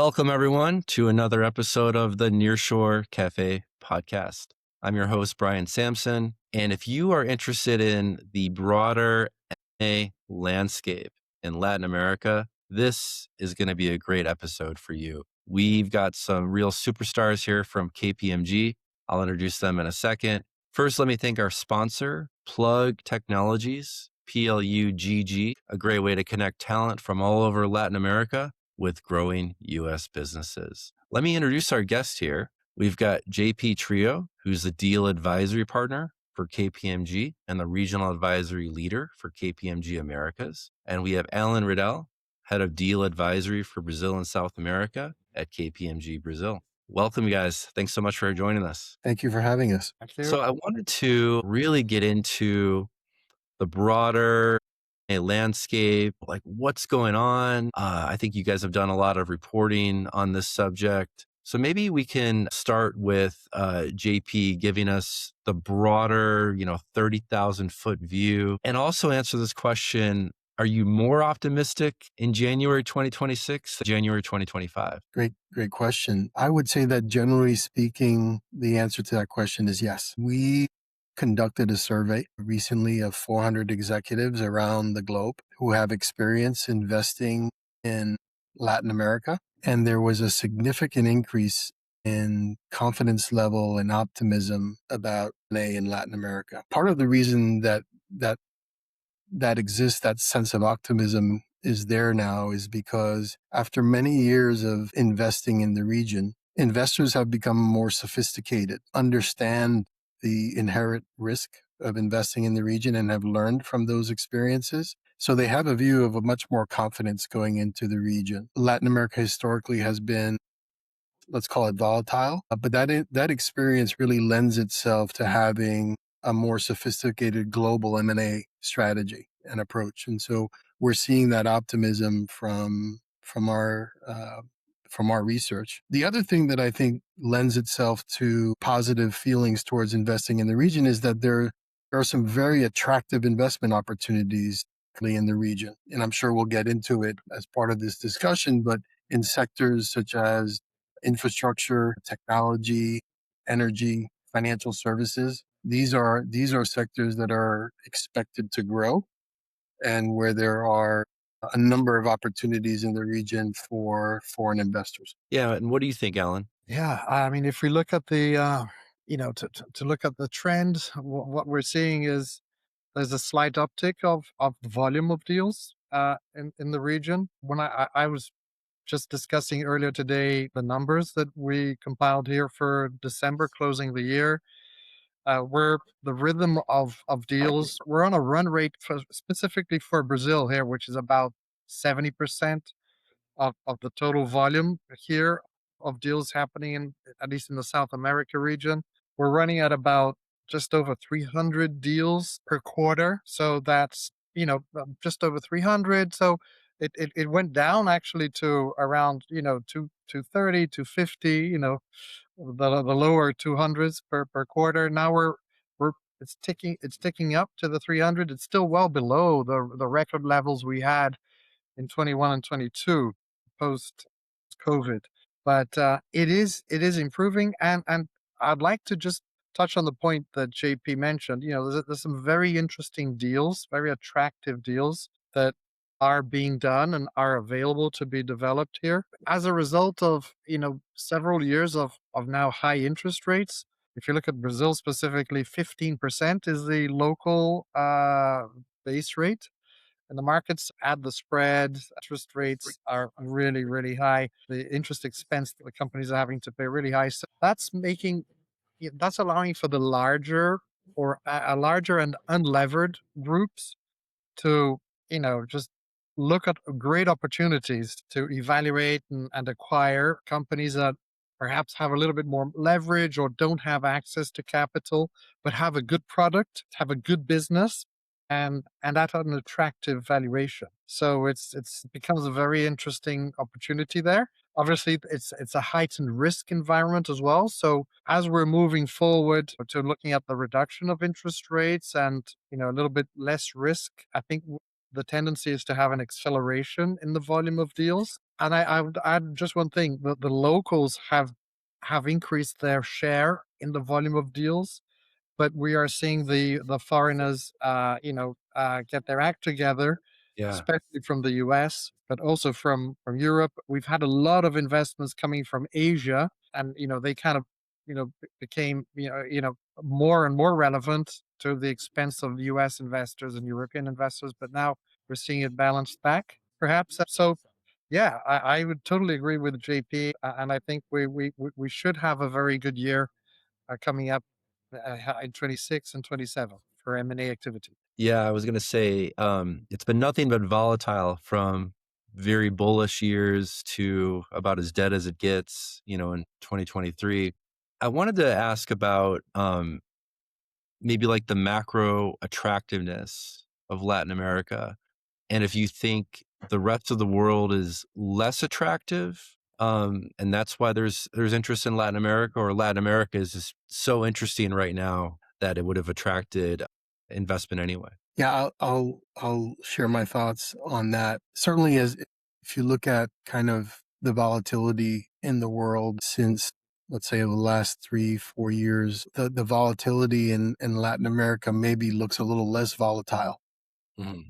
Welcome, everyone, to another episode of the Nearshore Cafe podcast. I'm your host, Brian Samson. And if you are interested in the broader M&A landscape in Latin America, this is going to be a great episode for you. We've got some real superstars here from KPMG. I'll introduce them in a second. First, let me thank our sponsor, Plug Technologies, PLUGG, a great way to connect talent from all over Latin America with growing U.S. businesses. Let me introduce our guest here. We've got JP Trouillot, who's the deal advisory partner for KPMG and the regional advisory leader for KPMG Americas. And we have Alan Riddell, head of deal advisory for Brazil and South America at KPMG Brazil. Welcome, guys. Thanks so much for joining us. Thank you for having us. So I wanted to really get into the broader landscape, like what's going on. I think you guys have done a lot of reporting on this subject. So maybe we can start with JP giving us the broader, 30,000 foot view, and also answer this question. Are you more optimistic in January 2026 than January 2025? Great question. I would say that generally speaking, the answer to that question is yes. We conducted a survey recently of 400 executives around the globe who have experience investing in Latin America. And there was a significant increase in confidence level and optimism about M&A in Latin America. Part of the reason that exists, that sense of optimism is there now, is because after many years of investing in the region, investors have become more sophisticated, understand the inherent risk of investing in the region, and have learned from those experiences. So they have a view of a much more confidence going into the region. Latin America historically has been, let's call it volatile, but that experience really lends itself to having a more sophisticated global M&A strategy and approach. And so we're seeing that optimism from our research. The other thing that I think lends itself to positive feelings towards investing in the region is that there are some very attractive investment opportunities in the region. And I'm sure we'll get into it as part of this discussion, but in sectors such as infrastructure, technology, energy, financial services, these are sectors that are expected to grow and where there are a number of opportunities in the region for foreign investors. Yeah. And what do you think, Alan? Yeah. I mean, if we look at the, to look at the trend, what we're seeing is there's a slight uptick of the volume of deals in the region. When I was just discussing earlier today the numbers that we compiled here for December closing the year, where the rhythm of deals, we're on a run rate specifically for Brazil here, which is about 70% of the total volume here of deals happening in, at least in the South America region. We're running at about just over 300 deals per quarter. So that's, just over 300. So it went down actually to around, 230, 250, the lower 200s per quarter. Now it's ticking up to the 300. It's still well below the record levels we had in 21 and 22 post COVID, but it is improving. And I'd like to just touch on the point that JP mentioned. There's some very interesting deals, very attractive deals that are being done and are available to be developed here as a result of, several years of now high interest rates. If you look at Brazil specifically, 15% is the local base rate. And the markets add the spread, interest rates are really, really high. The interest expense that the companies are having to pay really high. So that's allowing for the larger and unlevered groups to, just look at great opportunities to evaluate and acquire companies that perhaps have a little bit more leverage or don't have access to capital, but have a good product, have a good business, and at an attractive valuation. So it becomes a very interesting opportunity there. Obviously, it's a heightened risk environment as well. So as we're moving forward to looking at the reduction of interest rates and a little bit less risk, I think the tendency is to have an acceleration in the volume of deals. And I would add just one thing: the locals have increased their share in the volume of deals, but we are seeing the foreigners, get their act together, Yeah. especially from the US, but also from Europe. We've had a lot of investments coming from Asia, and they kind of became more and more relevant to the expense of US investors and European investors. But now we're seeing it balanced back, perhaps. So yeah, I would totally agree with JP, and I think we should have a very good year coming up in 26 and 27 for M&A activity. Yeah, I was gonna say, it's been nothing but volatile from very bullish years to about as dead as it gets, in 2023. I wanted to ask about, maybe like the macro attractiveness of Latin America, and if you think the rest of the world is less attractive, and that's why there's interest in Latin America, or Latin America is just so interesting right now that it would have attracted investment anyway. Yeah, I'll share my thoughts on that. Certainly, as if you look at kind of the volatility in the world since, let's say, the last 3-4 years, the volatility in Latin America maybe looks a little less volatile. Mhm.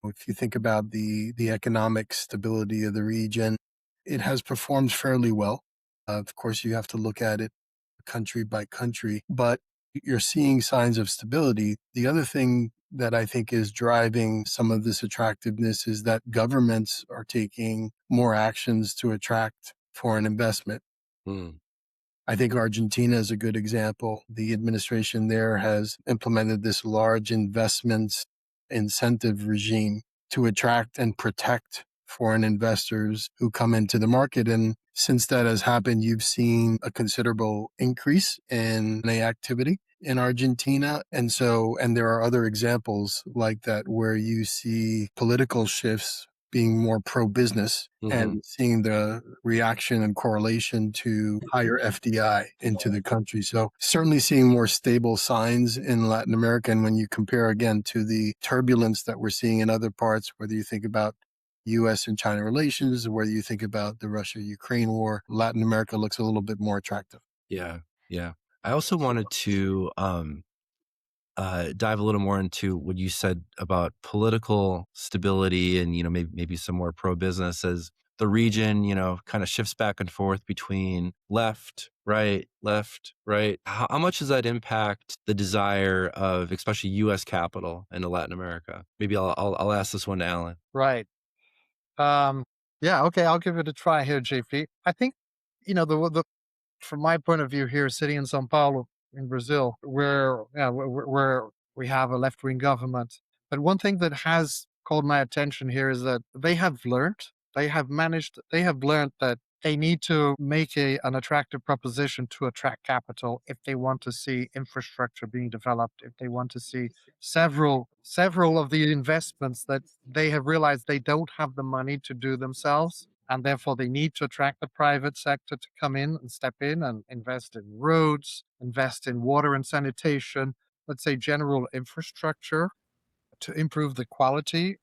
If you think about the economic stability of the region, it has performed fairly well. Of course, you have to look at it country by country, but you're seeing signs of stability. The other thing that I think is driving some of this attractiveness is that governments are taking more actions to attract foreign investment. Mm. I think Argentina is a good example. The administration there has implemented this large investments incentive regime to attract and protect foreign investors who come into the market. And since that has happened, you've seen a considerable increase in M&A activity in Argentina. And there are other examples like that where you see political shifts being more pro-business Mhm. and seeing the reaction and correlation to higher FDI into the country. So certainly seeing more stable signs in Latin America. And when you compare again to the turbulence that we're seeing in other parts, whether you think about US and China relations, or whether you think about the Russia-Ukraine war, Latin America looks a little bit more attractive. Yeah, yeah. I also wanted to dive a little more into what you said about political stability and, maybe some more pro-business as the region, kind of shifts back and forth between left, right, left, right. How much does that impact the desire of especially U.S. capital into Latin America? Maybe I'll ask this one to Alan. Right. Um, yeah. Okay. I'll give it a try here, JP. I think the from my point of view here, sitting in São Paulo in Brazil, where we have a left wing government. But one thing that has called my attention here is that they have learned that they need to make an attractive proposition to attract capital if they want to see infrastructure being developed, if they want to see several of the investments that they have realized they don't have the money to do themselves, and therefore they need to attract the private sector to come in and step in and invest in roads, invest in water and sanitation, let's say general infrastructure to improve the quality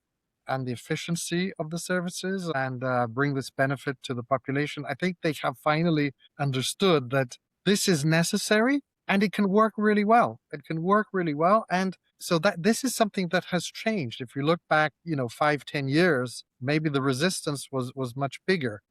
and the efficiency of the services and bring this benefit to the population. I think they have finally understood that this is necessary and it can work really well. It can work really well. And so that this is something that has changed. If you look back, 5, 10 years, maybe the resistance was much bigger,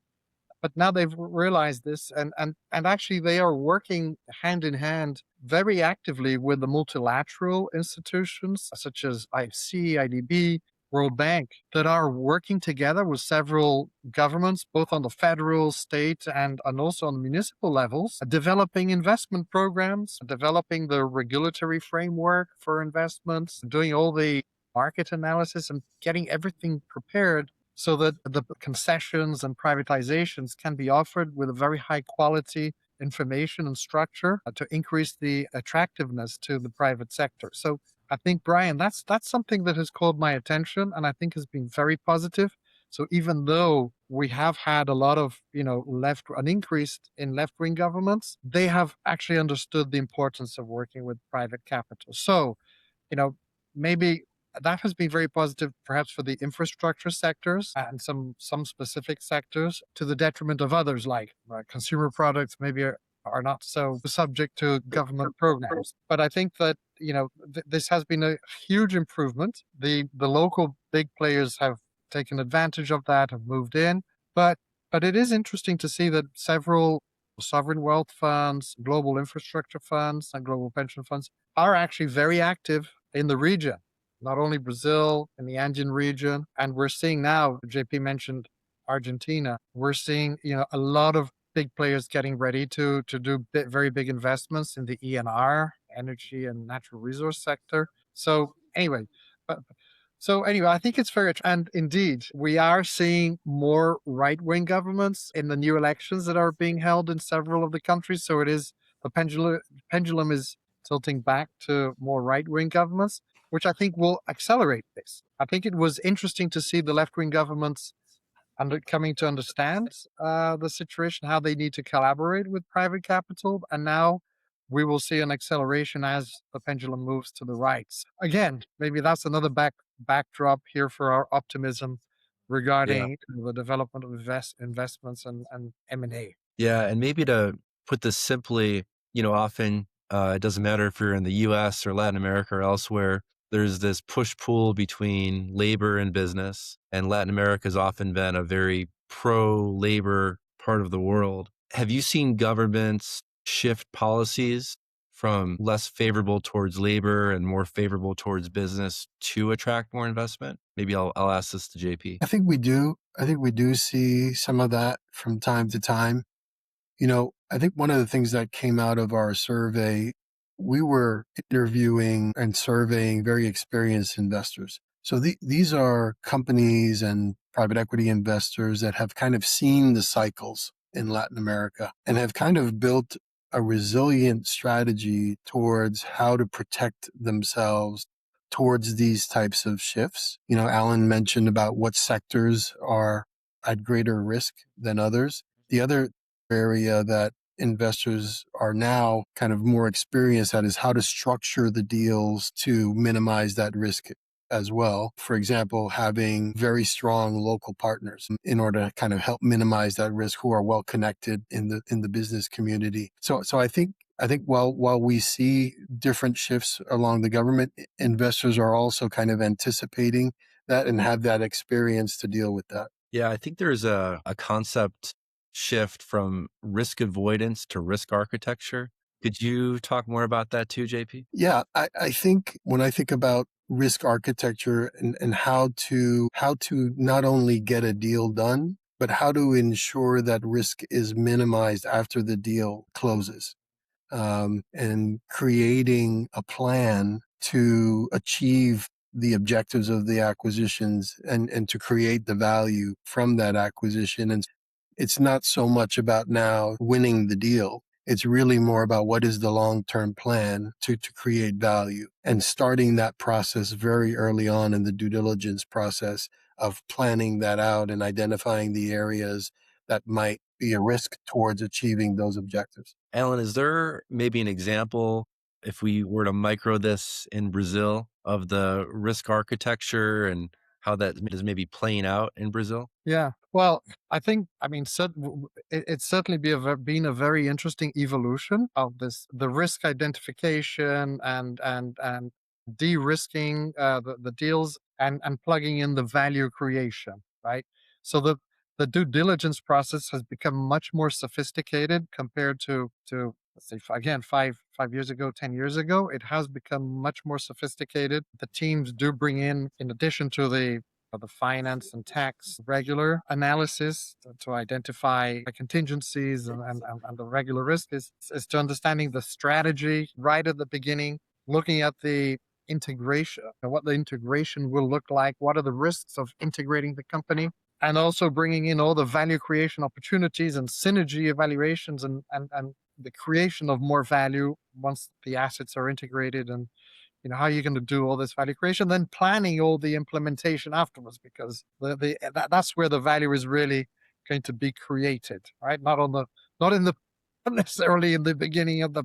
but now they've realized this, and actually they are working hand in hand very actively with the multilateral institutions such as IFC, IDB, World Bank, that are working together with several governments, both on the federal, state, and also on the municipal levels, developing investment programs, developing the regulatory framework for investments, doing all the market analysis and getting everything prepared so that the concessions and privatizations can be offered with a very high quality information and structure to increase the attractiveness to the private sector. So I think, Brian, that's something that has called my attention and I think has been very positive. So even though we have had a lot of, an increase in left-wing governments, they have actually understood the importance of working with private capital. So, you know, maybe that has been very positive, perhaps for the infrastructure sectors and some specific sectors, to the detriment of others, like consumer products maybe are not so subject to government programs. But I think that this has been a huge improvement. The local big players have taken advantage of that, have moved in, but it is interesting to see that several sovereign wealth funds, global infrastructure funds, and global pension funds are actually very active in the region, not only Brazil, in the Andean region. And we're seeing now, JP mentioned Argentina, we're seeing, a lot of big players getting ready to do very big investments in the ENR, energy and natural resource sector. So anyway, but I think it's fair. And indeed, we are seeing more right-wing governments in the new elections that are being held in several of the countries. So it is the pendulum is tilting back to more right-wing governments, which I think will accelerate this. I think it was interesting to see the left-wing governments coming to understand the situation, how they need to collaborate with private capital, and now we will see an acceleration as the pendulum moves to the right. Again, maybe that's another backdrop here for our optimism Yeah. regarding the development of investments and M&A. Yeah. And maybe to put this simply, often it doesn't matter if you're in the US or Latin America or elsewhere, there's this push pull between labor and business. And Latin America has often been a very pro labor part of the world. Have you seen governments shift policies from less favorable towards labor and more favorable towards business to attract more investment? Maybe I'll ask this to JP. I think we do. I think we do see some of that from time to time. I think one of the things that came out of our survey, we were interviewing and surveying very experienced investors. So these are companies and private equity investors that have kind of seen the cycles in Latin America and have kind of built a resilient strategy towards how to protect themselves towards these types of shifts. Alan mentioned about what sectors are at greater risk than others. The other area that investors are now kind of more experienced at is how to structure the deals to minimize that risk as well. For example, having very strong local partners in order to kind of help minimize that risk, who are well connected in the business community. So I think while we see different shifts along the government, investors are also kind of anticipating that and have that experience to deal with that. Yeah, I think there's a concept shift from risk avoidance to risk architecture. Could you talk more about that too, JP? Yeah, I think when I think about risk architecture and how to not only get a deal done, but how to ensure that risk is minimized after the deal closes, and creating a plan to achieve the objectives of the acquisitions and to create the value from that acquisition. And it's not so much about now winning the deal. It's really more about what is the long-term plan to create value, and starting that process very early on in the due diligence process of planning that out and identifying the areas that might be a risk towards achieving those objectives. Alan, is there maybe an example, if we were to micro this in Brazil, of the risk architecture and how that is maybe playing out in Brazil? Yeah. Well, I mean, it's certainly been a very interesting evolution of the risk identification and de-risking the deals and plugging in the value creation, right? So the due diligence process has become much more sophisticated compared to let's say again 5 years ago, 10 years ago. It has become much more sophisticated. The teams do bring in addition to the finance and tax regular analysis to identify the contingencies and the regular risk is to understanding the strategy right at the beginning, looking at the integration, what the integration will look like, what are the risks of integrating the company, and also bringing in all the value creation opportunities and synergy evaluations and the creation of more value once the assets are integrated, and how you're going to do all this value creation, then planning all the implementation afterwards, because that's where the value is really going to be created, right? Not in the not necessarily in the beginning of the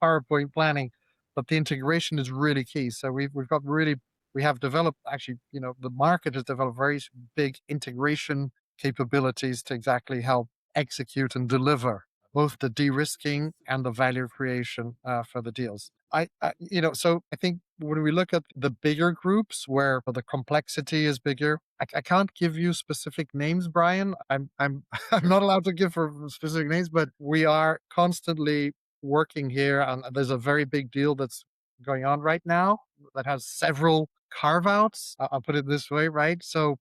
PowerPoint planning, but the integration is really key. So we've got really we have developed actually, the market has developed very big integration capabilities to exactly help execute and deliver both the de-risking and the value creation for the deals. So I think when we look at the bigger groups where the complexity is bigger, I can't give you specific names, Brian. I'm I'm not allowed to give for specific names, but we are constantly working here, and there's a very big deal that's going on right now that has several carve outs. I'll put it this way, right? So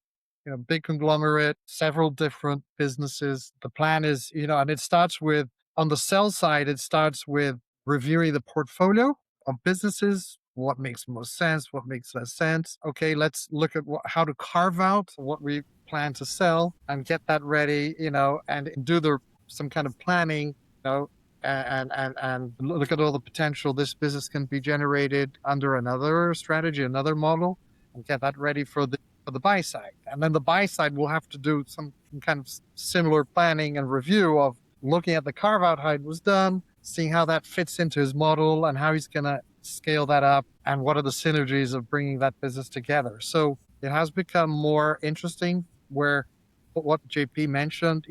big conglomerate, several different businesses. The plan is, and it starts with, on the sell side, it starts with reviewing the portfolio of businesses. What makes most sense? What makes less sense? Okay, let's look at how to carve out what we plan to sell and get that ready, and do some kind of planning, and look at all the potential this business can be generated under another strategy, another model, and get that ready for the buy side. And then the buy side will have to do some kind of similar planning and review of looking at the carve out, how it was done, seeing how that fits into his model and how he's going to scale that up, and what are the synergies of bringing that business together. So it has become more interesting, where what JP mentioned,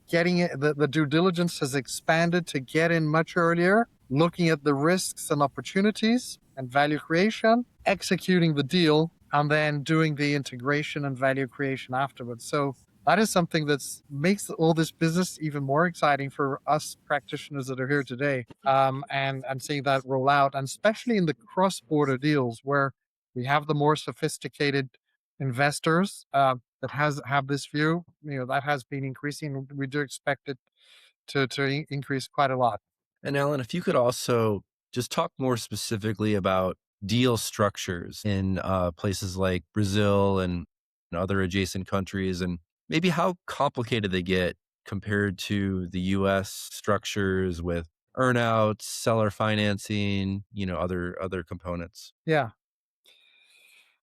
getting it, the due diligence has expanded to get in much earlier, looking at the risks and opportunities and value creation, executing the deal, and then doing the integration and value creation afterwards. So that is something that makes all this business even more exciting for us practitioners that are here today, and seeing that roll out, and especially in the cross-border deals where we have the more sophisticated investors that have this view. That has been increasing. We do expect it to increase quite a lot. And Alan, if you could also just talk more specifically about deal structures in places like Brazil and other adjacent countries, and maybe how complicated they get compared to the US structures with earnouts, seller financing, other components. Yeah.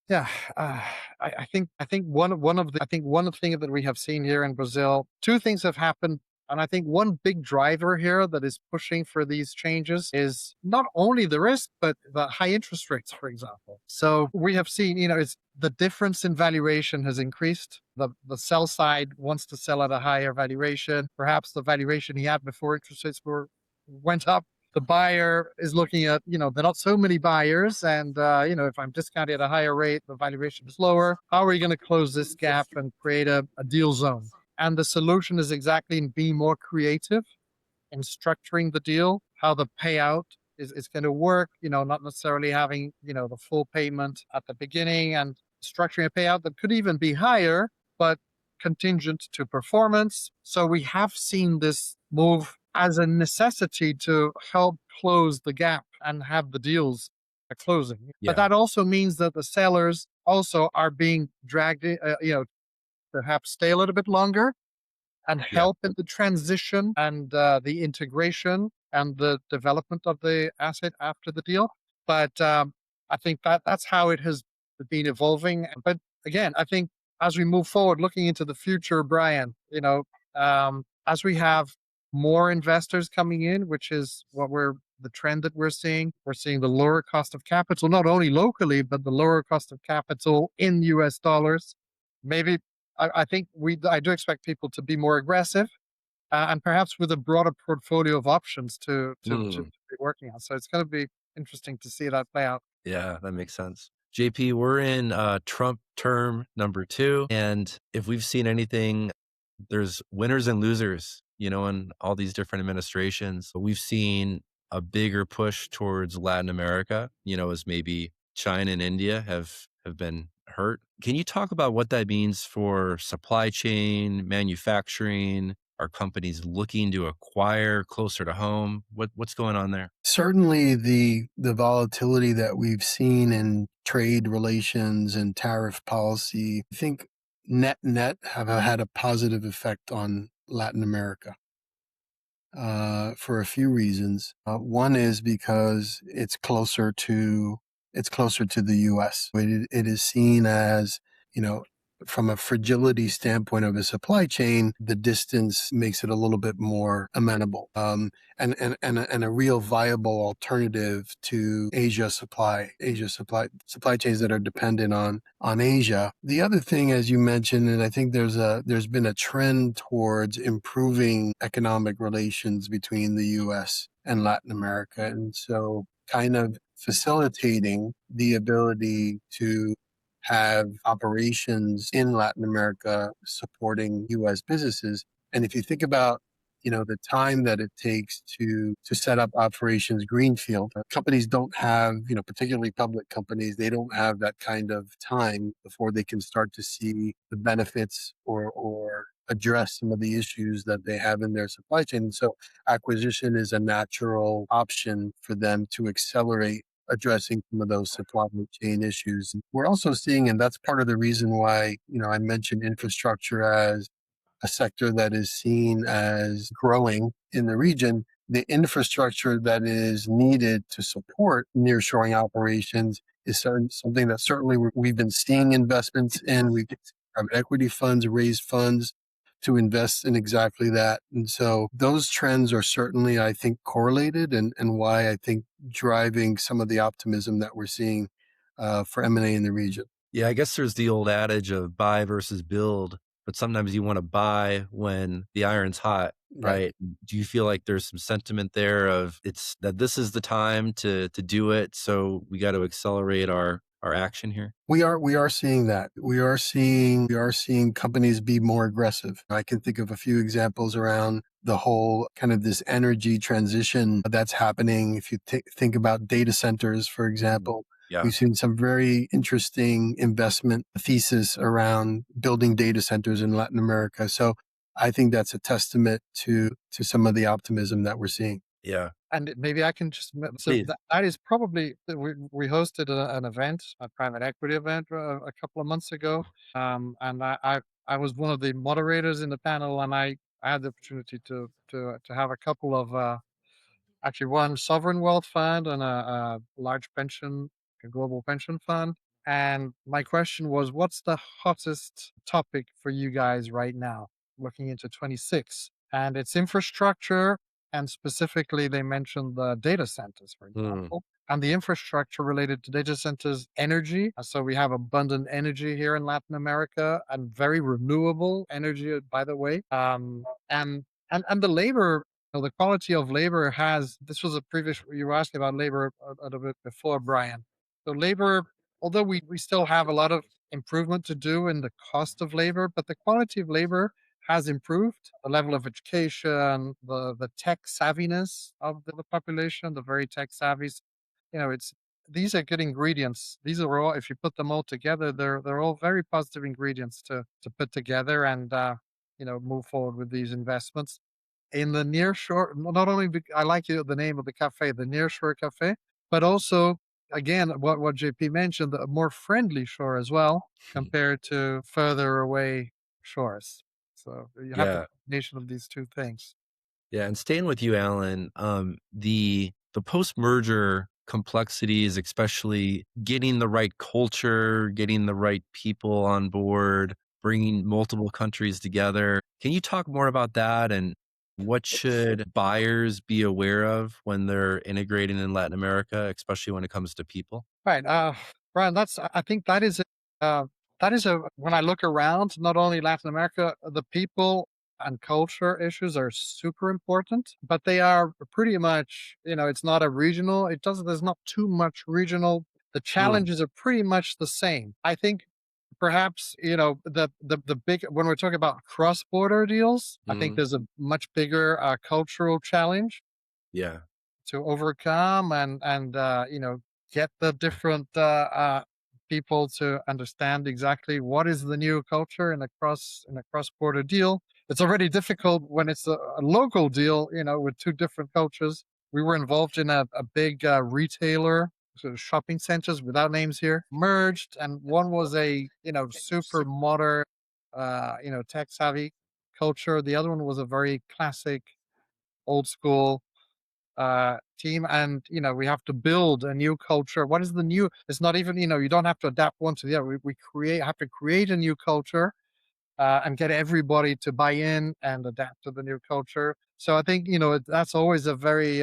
Yeah, I think one of the things that we have seen here in Brazil, two things have happened, and I think one big driver here that is pushing for these changes is not only the risk but the high interest rates, for example. So we have seen, it's the difference in valuation has increased. The sell side wants to sell at a higher valuation. Perhaps the valuation he had before interest rates went up. The buyer is looking at, there are not so many buyers. And, if I'm discounting at a higher rate, the valuation is lower. How are we going to close this gap and create a deal zone? And the solution is exactly in being more creative in structuring the deal, how the payout is going to work, not necessarily having, the full payment at the beginning, and structuring a payout that could even be higher, but contingent to performance. So we have seen this move as a necessity to help close the gap and have the deals closing. Yeah. But that also means that the sellers also are being dragged, perhaps stay a little bit longer and help in the transition and the integration and the development of the asset after the deal. But I think that's how it has been evolving. But again, I think as we move forward, looking into the future, Brian, as we have more investors coming in, which is the trend that we're seeing the lower cost of capital, not only locally, but the lower cost of capital in US dollars. Maybe I think I do expect people to be more aggressive, and perhaps with a broader portfolio of options to be working on. So it's going to be interesting to see that play out. Yeah, that makes sense. JP, we're in Trump term number 2. And if we've seen anything, there's winners and losers, in all these different administrations. We've seen a bigger push towards Latin America, as maybe China and India have been hurt. Can you talk about what that means for supply chain, manufacturing? Are companies looking to acquire closer to home? What's going on there? Certainly the volatility that we've seen in trade relations and tariff policy, I think net have had a positive effect on Latin America for a few reasons. One is because it's closer to the U.S. It is seen as, from a fragility standpoint of a supply chain, the distance makes it a little bit more amenable, and a real viable alternative to supply chains that are dependent on Asia. The other thing, as you mentioned, and I think there's been a trend towards improving economic relations between the U.S. and Latin America, and so kind of facilitating the ability to have operations in Latin America supporting U.S. businesses. And if you think about, the time that it takes to set up operations greenfield, companies don't have, particularly public companies, they don't have that kind of time before they can start to see the benefits or address some of the issues that they have in their supply chain. And so acquisition is a natural option for them to accelerate addressing some of those supply chain issues. We're also seeing, and that's part of the reason why, I mentioned infrastructure as a sector that is seen as growing in the region. The infrastructure that is needed to support nearshoring operations is something that certainly we've been seeing investments in. We've seen private equity funds raise funds to invest in exactly that. And so those trends are certainly, I think, correlated, and why I think driving some of the optimism that we're seeing for M&A in the region. Yeah, I guess there's the old adage of buy versus build, but sometimes you want to buy when the iron's hot, right? Do you feel like there's some sentiment there of it's that this is the time to do it, so we got to accelerate our action here? We are seeing that. We are seeing companies be more aggressive. I can think of a few examples around the whole kind of this energy transition that's happening. If you think about data centers, for example, Yeah. we've seen some very interesting investment thesis around building data centers in Latin America. So I think that's a testament to some of the optimism that we're seeing. Yeah. And maybe I can just so Please. that is probably we hosted an event, a private equity event, a couple of months ago, and I was one of the moderators in the panel, and I had the opportunity to have a couple of actually one sovereign wealth fund and a large pension, a global pension fund. And my question was, what's the hottest topic for you guys right now, looking into 26? And it's infrastructure. And specifically, they mentioned the data centers, for example, and the infrastructure related to data centers, energy. So we have abundant energy here in Latin America and very renewable energy, by the way. And the labor, the quality of labor has, this was a previous, you were asking about labor a little bit before, Brian. So labor, although we still have a lot of improvement to do in the cost of labor, but the quality of labor has improved. The level of education, the tech savviness of the population, the very tech savvies, it's, these are good ingredients. These are all, if you put them all together, they're all very positive ingredients to put together and move forward with these investments in the nearshore. Not only I like the name of the cafe, the Nearshore Cafe, but also again what JP mentioned, the more friendly shore as well compared to further away shores. So you have the Yeah. combination of these two things. Yeah, and staying with you, Alan, the post-merger complexities, especially getting the right culture, getting the right people on board, bringing multiple countries together. Can you talk more about that and what should buyers be aware of when they're integrating in Latin America, especially when it comes to people? Right. Brian, I think that is a, when I look around, not only Latin America, the people and culture issues are super important, but they are pretty much, it's not a regional, there's not too much regional. The Mm, challenges are pretty much the same. I think perhaps, the big, when we're talking about cross-border deals, I think mhm. there's a much bigger cultural challenge Yeah. to overcome and get the different people to understand exactly what is the new culture in a cross border deal. It's already difficult when it's a local deal, with two different cultures. We were involved in a big retailer, sort of shopping centers without names here, merged, and one was a super modern, tech savvy culture. The other one was a very classic, old school team, and we have to build a new culture. What is the new? It's not even you don't have to adapt one to the other. We create have to create a new culture and get everybody to buy in and adapt to the new culture. So I think that's always a very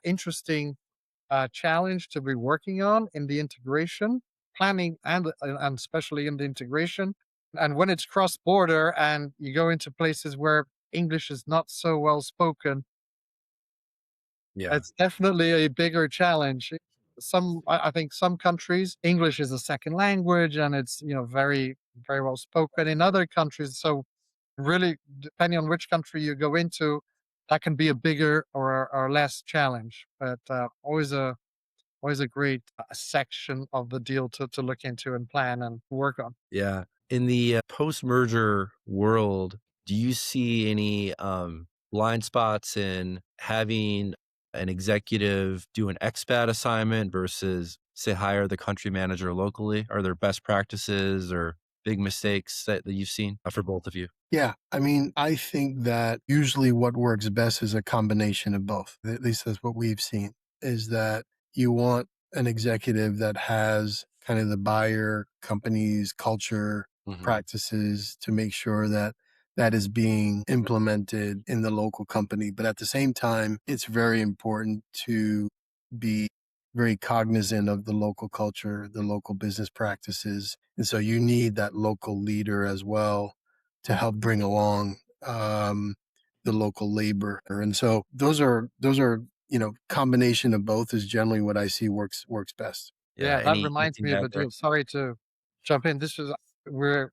interesting challenge to be working on in the integration planning and especially in the integration. And when it's cross border and you go into places where English is not so well spoken, Yeah. it's definitely a bigger challenge. I think some countries English is a second language and it's very very well spoken. In other countries, so really depending on which country you go into, that can be a bigger or less challenge. But always a great section of the deal to look into and plan and work on. Yeah. In the post-merger world, do you see any blind spots in having an executive do an expat assignment versus, say, hire the country manager locally? Are there best practices or big mistakes that you've seen for both of you? Yeah, I mean, I think that usually what works best is a combination of both. At least that's what we've seen, is that you want an executive that has kind of the buyer company's culture Hmm. practices to make sure that that is being implemented in the local company. But at the same time, it's very important to be very cognizant of the local culture, the local business practices. And so you need that local leader as well to help bring along the local labor. And so those are combination of both is generally what I see works best. Yeah. Yeah, that reminds Anything me to of add a there? deal. Sorry to jump in. This is we're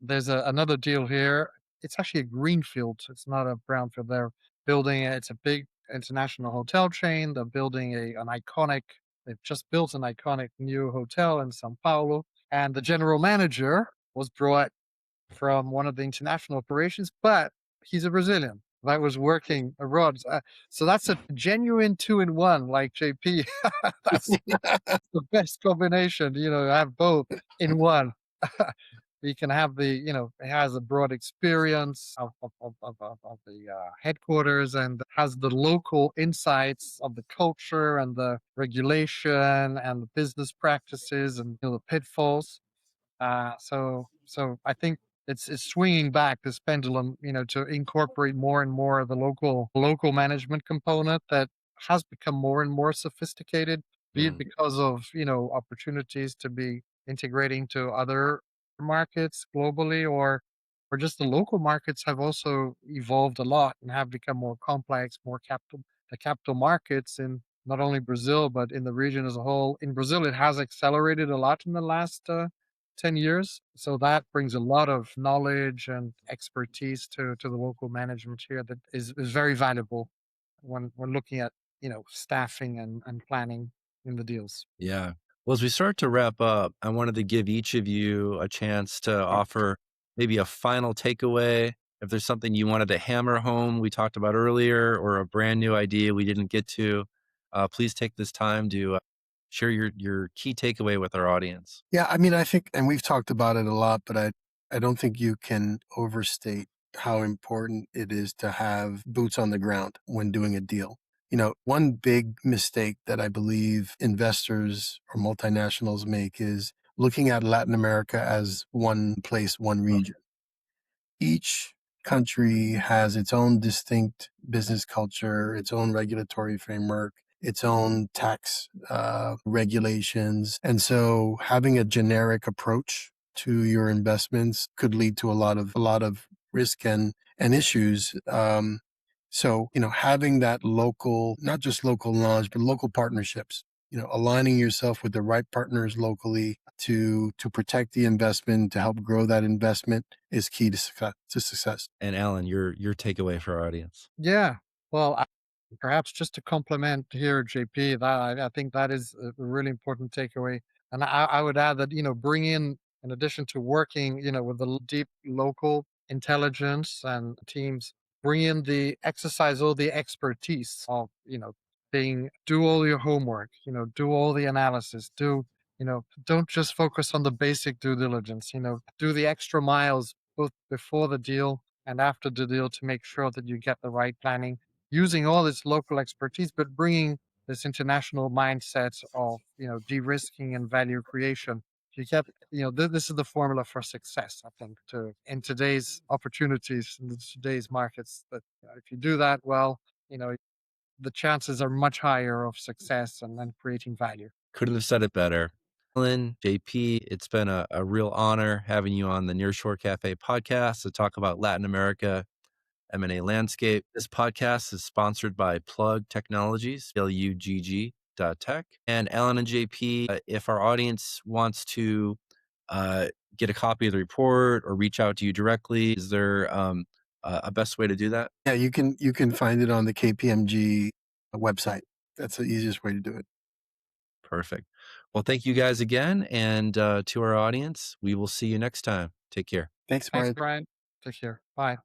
there's another deal here. It's actually a greenfield. It's not a brownfield. They're building it's a big international hotel chain. They're building an iconic. They've just built an iconic new hotel in São Paulo, and the general manager was brought from one of the international operations, but he's a Brazilian that was working abroad. So that's a genuine two in one, like JP. That's the best combination. Have both in one. You can have it has a broad experience of the headquarters and has the local insights of the culture and the regulation and the business practices and the pitfalls. So I think it's swinging back this pendulum, to incorporate more and more of the local management component that has become more and more sophisticated, be it Mm, because of opportunities to be integrating to other markets globally, or just the local markets have also evolved a lot and have become more complex, more capital the capital markets in not only Brazil but in the region as a whole. In Brazil, it has accelerated a lot in the last 10 years. So that brings a lot of knowledge and expertise to the local management here that is very valuable when looking at, staffing and planning in the deals. yeah. Well, as we start to wrap up, I wanted to give each of you a chance to offer maybe a final takeaway. If there's something you wanted to hammer home we talked about earlier, or a brand new idea we didn't get to, please take this time to share your key takeaway with our audience. Yeah, I mean, I think, and we've talked about it a lot, but I don't think you can overstate how important it is to have boots on the ground when doing a deal. One big mistake that I believe investors or multinationals make is looking at Latin America as one place, one region. Each country has its own distinct business culture, its own regulatory framework, its own tax regulations. And so having a generic approach to your investments could lead to a lot of risk and issues. So, having that local, not just local knowledge, but local partnerships, aligning yourself with the right partners locally to protect the investment, to help grow that investment is key to success. And Alan, your takeaway for our audience. Yeah. Well, perhaps just to complement here, JP, that I think that is a really important takeaway. And I would add that, bring in addition to working, with the deep local intelligence and teams, bring in the exercise all the expertise of, do all your homework, do all the analysis, don't just focus on the basic due diligence, do the extra miles both before the deal and after the deal to make sure that you get the right planning. using all this local expertise, but bringing this international mindset of, de-risking and value creation. You get, this is the formula for success, I think, in today's opportunities, in today's markets, that if you do that well, the chances are much higher of success and creating value. Couldn't have said it better. Alan, JP, it's been a real honor having you on the Nearshore Cafe podcast to talk about Latin America M&A landscape. This podcast is sponsored by Plug Technologies, LUGG.tech. And Alan and JP, if our audience wants to get a copy of the report or reach out to you directly, is there a best way to do that? Yeah, you can find it on the KPMG website. That's the easiest way to do it. Perfect. Well, thank you guys again. And to our audience, we will see you next time. Take care. Thanks, Thanks, Brian. Brian. Take care. Bye.